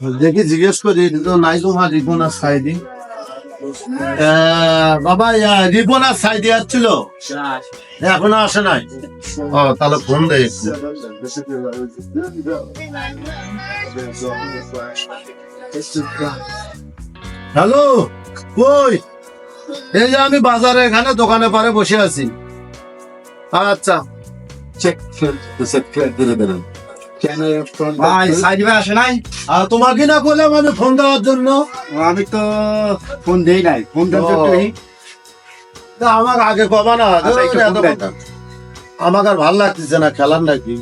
দেখি জিজ্ঞেস করি তো নাই তোমার রিপন আর সাইদি বাবা রিপন আর সাইদি আসছিল এখনো আসে নাই ও তাহলে ফোন দে হ্যালো কই এই যে আমি বাজারে এখানে দোকানে পারে বসে আছি আচ্ছা চেক আসে নাই তোমাকে না করলাম আমি ফোন দেওয়ার জন্য আমি তো ফোন দেই নাই ফোন আমার আগে কবা না আমাকে আর ভালো লাগতেছে না খেলার নাকি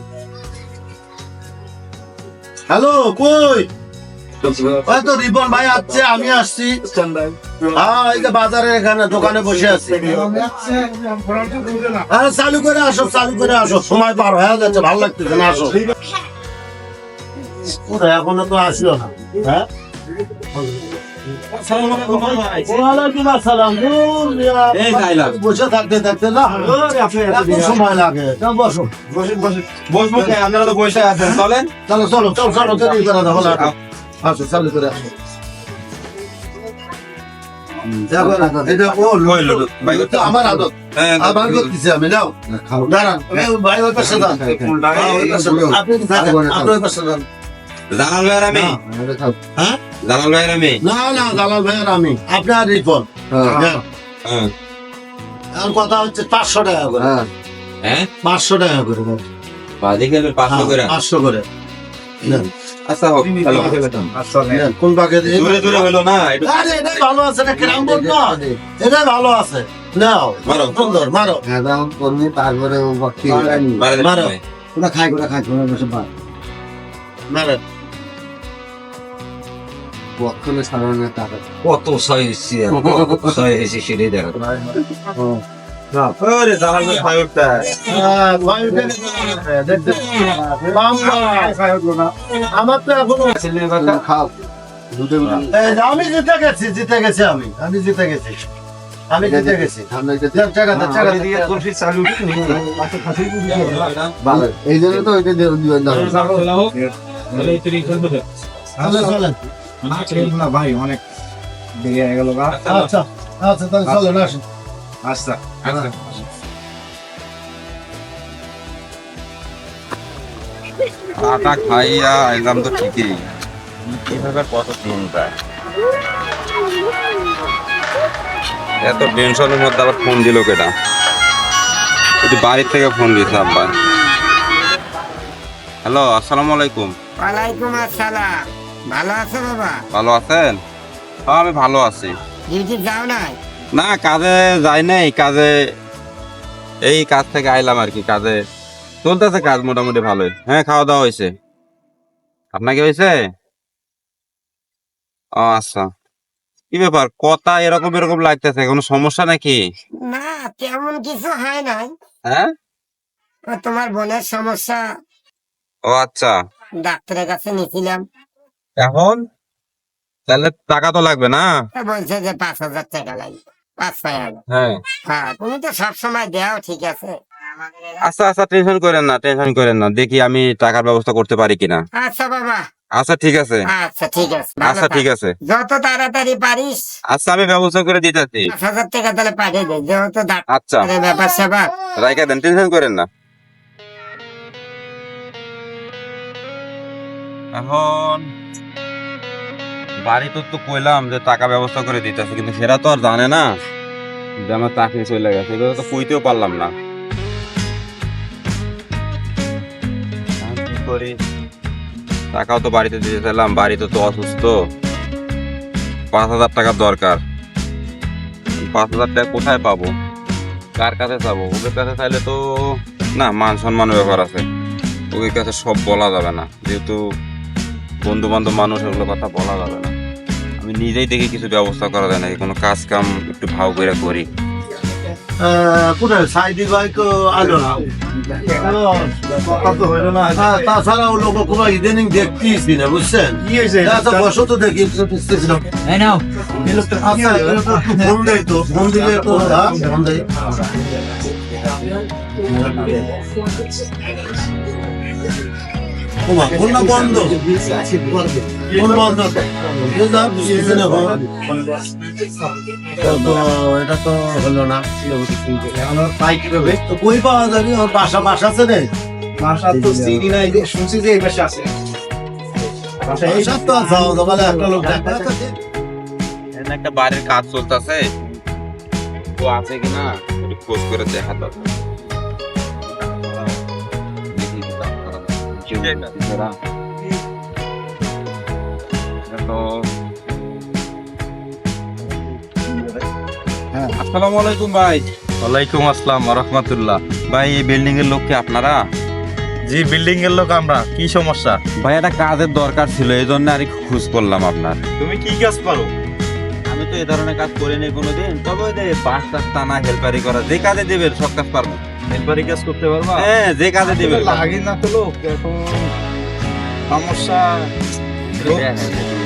হ্যালো কই তো রিপন ভাই আসছে আমি আসছি হ্যাঁ এই যে বাজারে এখানে দোকানে বসে আছি চালু করে আসো সময় পার হয়ে যাচ্ছে ভালো লাগতেছে না আসো এখনো তো আসলো না হ্যাঁ বসে থাকতে থাকতে না সময় লাগে বসবো আপনারা তো বসে আছেন চলেন চলো চলো চলো চলো দেরি করে দাও আসো চালু করে আসো আমার আদত আবার করতেছি আমি নাও দাঁড়ান ভাই ওই পাশে দাঁড়ান আপনি আপনার পাশে দাঁড়ান জালাল ভাইয়ের আমি হ্যাঁ জালাল ভাইয়ের আমি না না জালাল ভাইয়ের আমি আপনার রিপন আর কথা হচ্ছে 500 টাকা করে হ্যাঁ 500 টাকা করে বাদিকে 500 করে 500 করে আচ্ছা হোক হ্যালো কোন বাগে দূরে দূরে হলো না আরে এটা ভালো আছে না কিরাম বল না এটা ভালো আছে নাও মারো সুন্দর মারো একদম করবি তারপরে ভক্তি মারো ওটা খাই বসে বার মারো বক্ষণে সাধারণের টাকা কত সহিষ্ণু সেটাই দেখো ওরে জালাল ভাই ফাইভটা আমার তো এখনো খাও দুধে আমি জিতে গেছি আমি জিতে গেছি এই জন্য তো ওইটা দিবেন না ভাই অনেক দেরি হয়ে গেল আচ্ছা আচ্ছা তাহলে চলেন আসুন আচ্ছা আটা খাইয়া আইলাম তো ঠিকই কিভাবে কত দিন যায় এত টেনশনের মধ্যে আবার ফোন দিল কেটা যদি বাড়ির থেকে ফোন দিয়েছে আব্বা হ্যালো আসসালামু আলাইকুম ওয়ালাইকুম আসসালাম ভালো আছো বাবা ভালো আছেন হ্যাঁ আমি ভালো আছি ডিউটি যাও নাই না কাজে যাই নাই কাজে এই কাজ থেকে আইলাম আর কি কাজে চলতেছে কাজ মোটামুটি ভালোই হ্যাঁ খাওয়া দাওয়া হয়েছে আপনাকে হয়েছে ও আচ্ছা কি ব্যাপার কথা এরকম এরকম লাগতেছে কোনো সমস্যা নাকি না তেমন কিছু হয় নাই হ্যাঁ ও তোমার বোনের সমস্যা ও আচ্ছা ডাক্তারের কাছে নিয়েছিলাম এখন তাহলে টাকা তো লাগবে না বলছে যে 5,000 টাকা লাগবে 5,000 হ্যাঁ হ্যাঁ তুমি তো সবসময় দেও ঠিক আছে আচ্ছা আচ্ছা টেনশন করেন না দেখি আমি টাকার ব্যবস্থা করতে পারি কিনা আচ্ছা বাবা আচ্ছা ঠিক আছে আচ্ছা ঠিক আছে ভালো আচ্ছা ঠিক থাক। আছে যত তাড়াতাড়ি পারিস আচ্ছা আমি ব্যবস্থা করে দিতেছি 5,000 টাকা তাহলে পাঠিয়ে দে যেহেতু আচ্ছা ডাক্তারের ব্যাপার স্যাপার রাইখা দেন টেনশন করেন না এখন বাড়িতে তো কইলাম যে টাকা ব্যবস্থা করে দিতেছে কিন্তু সেটা তো আর জানে না যে আমার চাকরি চলে গেছে এগুলো তো কইতেও পারলাম না এখন কি করি টাকাও তো বাড়িতে দিতে চাইলাম বাড়িতে তো অসুস্থ 5,000 টাকার দরকার 5,000 টাকা কোথায় পাবো কার কাছে যাবো ওদের কাছে চাইলে তো না মান সম্মানের ব্যাপার আছে ওদের কাছে সব বলা যাবে না যেহেতু বন্ধু বান্ধব মানুষ ওগুলো কথা বলা যাবে না আমি নিজেই দেখি কিছু ব্যবস্থা করা যায় নাকি কোনো কাজ কাম একটু ভাও করে করি কোথায় সাইদি ভাই তো আলো না তাছাড়া ও লোক কোনো ইদানিং দেখতেইছি না বুঝছেন বসো তো দেখি ফোন দেয় তো ফোন দিলে তো ফোন দেয় ওমা, খুলনা বন্ধ। কোন বন্ধ? এই যা, বুঝতেছি না এখন। তো এটা তো হলো না। আমার পাই কিভাবে? তো কই পাওয়া যাবে? ওর বাসা আছে রে? বাসার তো চিনি নাই, শুনছি যে এই পাশে আছে। বাসায় এই বাসা তো আছে, সকালে একটা লোক দেখা যাচ্ছে। এখানে একটা বাড়ির কাজ চলতেছে, ও আছে কিনা একটু খোঁজ করে দেখা দরকার। দেখি কি কাজ করা যায়। এছাড়া এটা তো আসসালামু আলাইকুম ভাই। ওয়ালাইকুম আসসালাম রহমতুল্লাহ। ভাই এই বিল্ডিং এর লোক কি আপনারা? জি, বিল্ডিং এর লোক আমরা। কি সমস্যা? ভাই একটা কাজের দরকার ছিল, এই জন্য আর কি খোঁজ করলাম আপনার। তুমি কি কাজ পারো? আমি তো এই ধরনের কাজ করিনি কোনোদিন, তবে ওই যে বাস টাস টানা, হেল্পারি করা, যে কাজে দেবেন সব কাজ পারবো। হেল্পারি কাজ করতে পারবা? হ্যাঁ, যে কাজে দেবেন। লাগে না তো লোক এখন সমস্যা।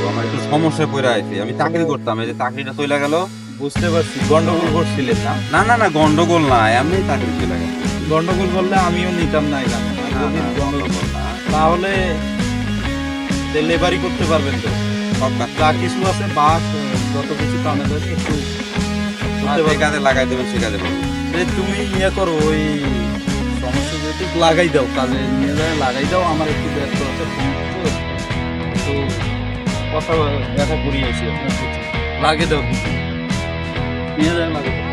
আমার একটু সমস্যায় পড়ে আছি। আমি চাকরি করতাম, এই যে চাকরিটা চলে গেল। বুঝতে পারছি, গন্ডগোল করছিলেন না? না না না, গন্ডগোল না, এমনি চাকরি চলে গেল। গন্ডগোল করলে আমিও নিতাম না এখানে। যদি গন্ডগোল না, তাহলে লেবারি করতে পারবেন তো। সব কাজ যা কিছু আছে বাস যত কিছু টানে ধরে একটু যে কাজে লাগাই দেবেন সে কাজে পাবো। যে তুমি ইয়ে করো, ওই সমস্যা যেহেতু লাগাই দাও, কাজে নিয়ে যায় লাগাই দাও। আমার একটু ব্যস্ত আছে, তো কথা দেখা করিয়ে আসি আপনার সাথে। লাগে দাও কিছু নিয়ে যায়, লাগে দাও।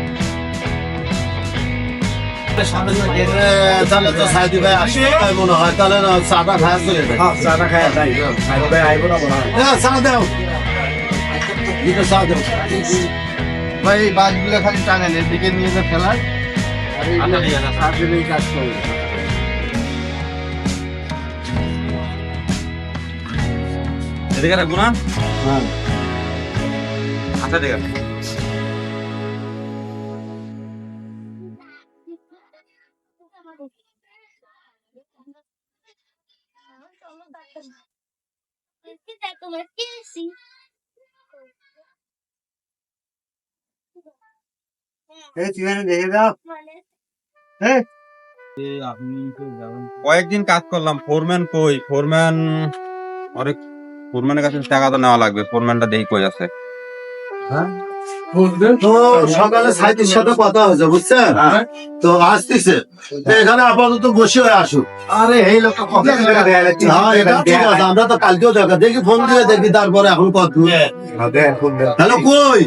তাহলে তো সাইদি ভাই আসবে তাই মনে হয়। তাহলে না চাটা খায় চলে যায়। চাটা খায় যাই। ভাই আইব না মনে হয়। চা দাও, দুটো চা দাও। ভাই এই বাসগুলো খালি টানেন, এদিকে নিয়ে যা ফেলার। আর এই আচ্ছা, ঠিক আছে। সার্জেরই কাজ করে। এদিকে রাখবো না? হ্যাঁ। আচ্ছা ঠিক আছে। এই তুই এখানে দেখে দাও। আপনি তো যাবেন। কয়েকদিন কাজ করলাম, ফোরম্যান কই? ফোরম্যান অনেক, ফোরম্যানের কাছে টাকা তো নেওয়া লাগবে। ফোরম্যানটা দেখি কই আছে। তো সকালে সাইদির সাথে কথা হয়েছে, বুঝছেন? তো আসতেছে, তো এখানে আপাতত বসে হয়ে আসুক। আরে এই লোকটা কথা হ্যাঁ, এটা ঠিক আছে। আমরা তো কালকেও দেখা দেখি, ফোন দিয়ে দেখি, তারপরে এখন কত। হ্যালো, কই?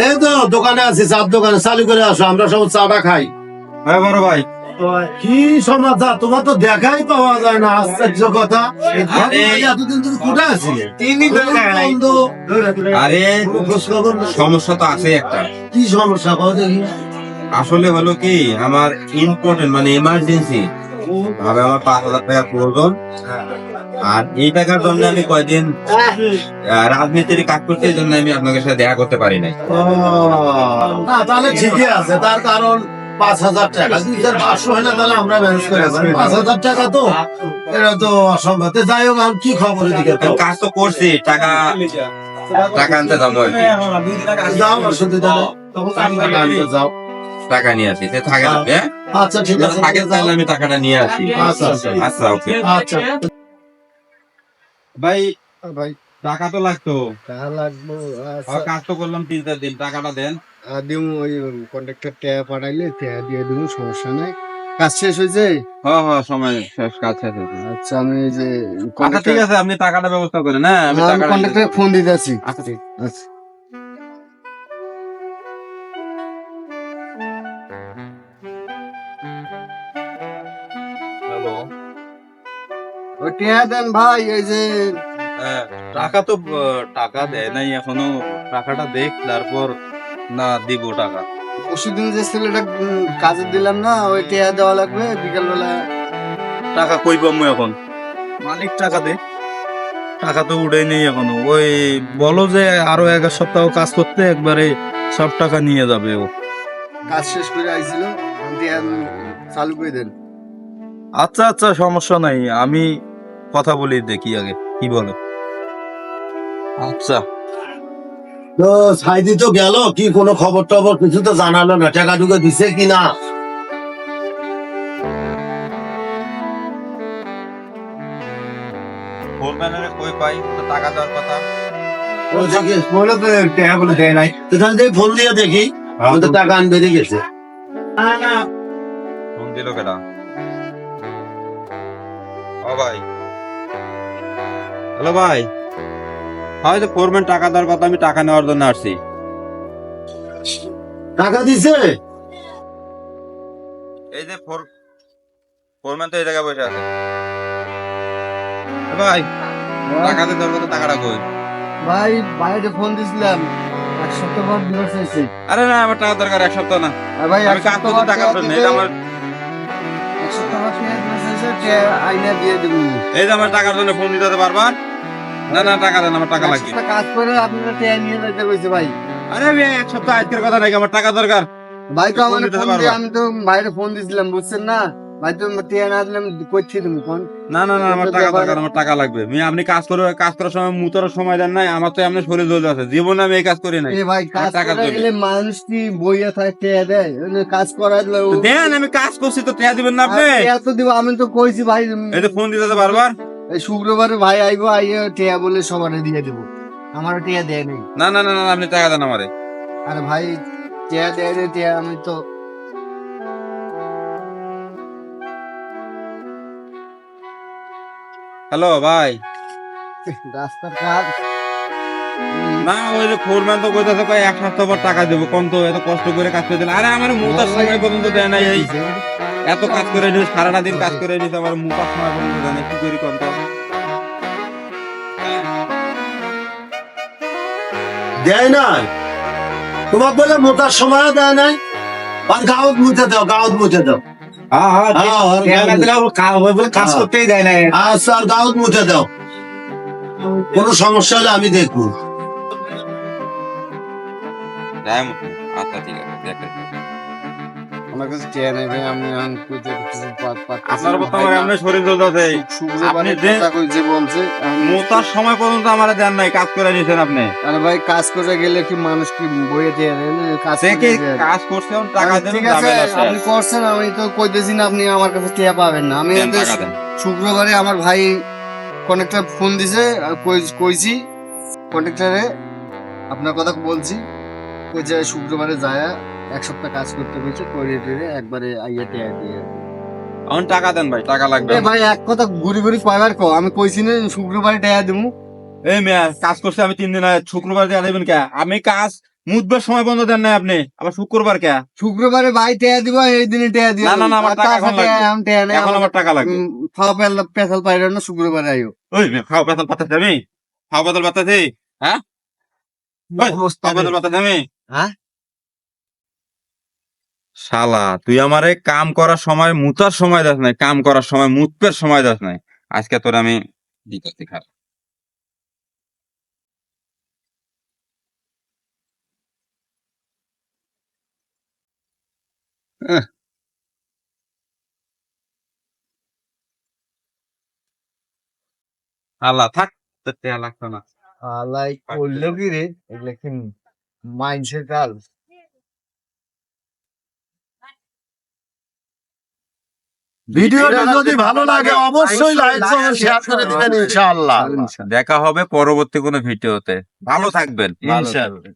এই তো দোকানে আছি, চার দোকানে। চালু করে আসো, আমরা সব চাটা খাই। হ্যাঁ বড় ভাই। কি সমাচার? তোমার তো দেখাই পাওয়া যায় না, আশ্চর্য কথা। এতদিন তুমি কোথায় আছিলে? বন্ধ। আরে খোঁজ খবর নেই। সমস্যা তো আছে একটা। কি সমস্যা কও দেখি? আসলে হলো কি, আমার ইম্পর্টেন্ট মানে এমার্জেন্সি ভাবে আমার 5,000 টাকা প্রয়োজন। আর এই টাকার জন্য আমি কয়দিন রাজনীতির কাজ করতে, এই জন্য আমি আপনাদের সাথে দেখা করতে পারি নাই। না, তাহলে ঠিকই আছে। তার কারণ 5,000 টাকা 2,500 হয় না, তাহলে আমরা ম্যানেজ করে দেব। 5,000 টাকা তো এটা তো অসম্ভব। তো যাই হোক, আর কি খবর এদিকে? আমি কাজ তো করছি, টাকা আনতে যাবো আর কি। যাও আমার সাথে, তাহলে টাকা আনতে যাও। টাকা নিয়ে আসি, সে থাকে না, হ্যাঁ? আচ্ছা, ঠিক আছে। থাকে তাহলে আমি টাকাটা নিয়ে আসি। আচ্ছা, আচ্ছা। আচ্ছা ওকে আচ্ছা ভাই। ভাই টাকা তো লাগতো, টাকা লাগবো। আর কাজ তো করলাম 3-4 দিন, টাকাটা দেন। দিম ওই কন্ট্রাক্টর টাকা পাঠাইলে টাকা দিয়ে দিব, সমস্যা নাই। কাজ শেষ হয়েছে? হ্যাঁ হ্যাঁ, সময় শেষ, কাজ শেষ হয়েছে। আচ্ছা, আমি এই যে আচ্ছা ঠিক আছে, আপনি টাকাটা ব্যবস্থা করেন। হ্যাঁ, আমি টাকাটা কন্ট্রাক্টর ফোন দিতে আছি। আচ্ছা ঠিক। আচ্ছা। হ্যালো। ওই টাকা দেন ভাই, এই যে হ্যাঁ, টাকা তো টাকা দেয় নাই এখনো। টাকাটা দেখ, তারপর না দিব টাকা। পরশুদিন যে ছেলেটা কাজে দিলাম না, ওই টাকা দেওয়া লাগবে বিকালবেলা। টাকা কই পাবো এখন? মালিক টাকা দে। টাকা তো উঠেই নেই এখনো। ওই বলো যে আরো 1 সপ্তাহ কাজ করতে একবারে সব টাকা নিয়ে যাবে ও। কাজ শেষ করে আইছিল, টাকা চালু করে দেন। আচ্ছা আচ্ছা, সমস্যা নাই, আমি কথা বলি, দেখি আগে কি বলে। আচ্ছা। তো সাইদি তো গেল, কি কোনো খবর টবর কিছু তো জানালো না, টাকা ঢুকে দিছে কিনা? ফোরম্যানের কই পাই তো টাকা দেওয়ার কথা। ওই দেখি বলে তো টাকা বলে দেয় নাই। তো তাহলে দেখি ফোন দিয়ে দেখি আমাদের টাকা আনবে গেছে। ফোন দিল কেডা? ও ভাই, হ্যালো ভাই, হয়তো ফোরম্যান টাকা দেওয়ার কথা, আমি টাকা নেওয়ার জন্য আসছি। টাকা দিছে? এই যে ফোরম্যান তো এই জায়গায় বসে আছে। এ ভাই, টাকা দিয়ে দেওয়ার কথা, টাকাটা কই? ভাই বাইরে ফোন দিছিলাম, এক সপ্তাহ পর দিবস হয়েছে। আরে না, আমার টাকা দরকার, এক সপ্তাহ না। আর ভাই আমি কাজ করতে টাকা ফেরত নেই, এই যে আমার এক সপ্তাহ পর দিবস হয়েছে, আইনা দিয়ে দেবো। এই যে আমার টাকার জন্য ফোন দিতে বারবার। না না, টাকা দেন, আমার টাকা এক লাগবে। সপ্তাহ কাজ করে আপনারা টাকা নিয়ে যেতে কইছে ভাই। আরে আমি এক সপ্তাহ আজকের কথা নাকি, আমার টাকা দরকার। ভাই তো ফোন আমার দিতে ফোন পারবা? দিয়ে আমি তো বাইরে ফোন দিছিলাম, বুঝছেন না? ভাই তো টাকা না দিলাম করছি তুমি ফোন। না না না, আমার টাকা দরকার, আমার টাকা লাগবে। আপনি কাজ করার সময় মুতার সময় দেন নাই, আমার তো এমনি শরীর জ্বলে আছে, জীবনে আমি এই কাজ করি নাই। এ ভাই কাজ টাকা করে দেবে। গেলে মানুষ কি বইয়া থাকে টাকা দেয়? কাজ করা দিলে তো দেন, আমি কাজ করছি তো টাকা দিবেন না আপনি? এত দিব, আমি তো কইছি ভাই এই যে ফোন দিতে বারবার। এই শুক্রবারে ভাই আইবো, আইয়ে টিয়া বলে সবারে দিয়ে দেবো। আমার টিয়া দেয় নেই। না না না না, আপনি টাকা দেন আমারে। আরে ভাই টিয়া দেয় নেই, টিয়া আমি তো হ্যালো ভাই, রাস্তার কাজ। না ওই যে ফোরম্যান তো কইতাছে কয় এক সপ্তাহ পর টাকা দেবো, কোন তো এত কষ্ট করে কাজ করে দিল। আরে আমার মুতার সময় পর্যন্ত দেয় নাই, এই এত কাজ করে নিস, সারাটা দিন কাজ করে নিস, আমার মুতার সময় পর্যন্ত দেয় নাই, কি করি কোন তো? দেয় নাই? তোমার বলে মোটার সময় দেয় নাই? আর গাঁত মুছে দাও, গাঁত মুছে দাও। কাজ করতেই দেয় না। আচ্ছা, আর গাঁত মুছে দাও। কোনো সমস্যা হলে আমি দেখবো। যাই মুতে। আচ্ছা ঠিক আছে, দেখতেছি। আমার কাছে টিয়া নেই ভাই, আমি এখন কইতে কিছু আপনার কথা আমার এমনি শরীর জ্বলতেছে। শুক্রবারে আপনি যে- কথা কইছে বলছে। মুতার সময় পর্যন্ত আমার দেন নাই, কাজ করে নিয়েছেন আপনি। আরে ভাই কাজ করে গেলে কি মানুষ কি বইয়ে টিয়া দেয় না? কাজ সে করে কি দেয়। কাজ করছে, টাকা দেন, ঠিক আছে, ঝামেলা আপনি শেষ। করছেন, আমি তো কইতেছি না আপনি আমার কাছে টিয়া পাবেন না। আমি দেন, তো টাকা দেন। শুক্রবারে আমার ভাই কন্ট্রাক্টর ফোন দিছে, আর কইছি কন্ট্রাক্টরে আপনার কথা বলছি, ওই যে শুক্রবারে যায় এক সপ্তাহ কাজ করতে বলছে, করে টরে একবারে আইয়া টিয়া দিয়ে। এখন টাকা দেন ভাই, টাকা লাগবে এ আমার। ভাই এক কথা ঘুরি ঘুরি কয়বার কো, আমি কইছি না শুক্রবারে টিয়া দেবো। এই মেয়া, কাজ করছে আমি 3 দিন আগে, শুক্রবার দিয়ে দেবেন কে? আমি কাজ মুতবার সময় বন্ধ দেন নাই আপনি, আবার শুক্রবার কে? শুক্রবারে ভাই টিয়া দিব, এই দিনে টিয়া দিব। না, না, না, আমার টাকা এখন লাগবে। এখন আমার টাকা লাগবে। খাওয়া পেছাল পাইল না, শুক্রবারে আইও। ওই মেয়ে, খাও পেতাল পাতাছি আমি? খাও পেতাল পাতাছি? হ্যাঁ? ওই, খাও পেতাল পাতাছি আমি? হ্যাঁ? শালা, তুই আমারে কাম করার সময় মুতার সময় দাস নাই, কাম করার সময় মুতপের সময় দাস নাই। আজকে তোর আমি দিতেছি, খা। আল্লাহ থাক, তোর টেয়া লাগতো না। আলাই করলো কি রে, এগুলো কি মাইন্ডসেট কাল। ভিডিওটা যদি ভালো লাগে অবশ্যই লাইক কমেন্ট শেয়ার করে দিবেন ইনশাআল্লাহ। দেখা হবে পরবর্তী কোনো ভিডিওতে। ভালো থাকবেন। ইনশাআল্লাহ।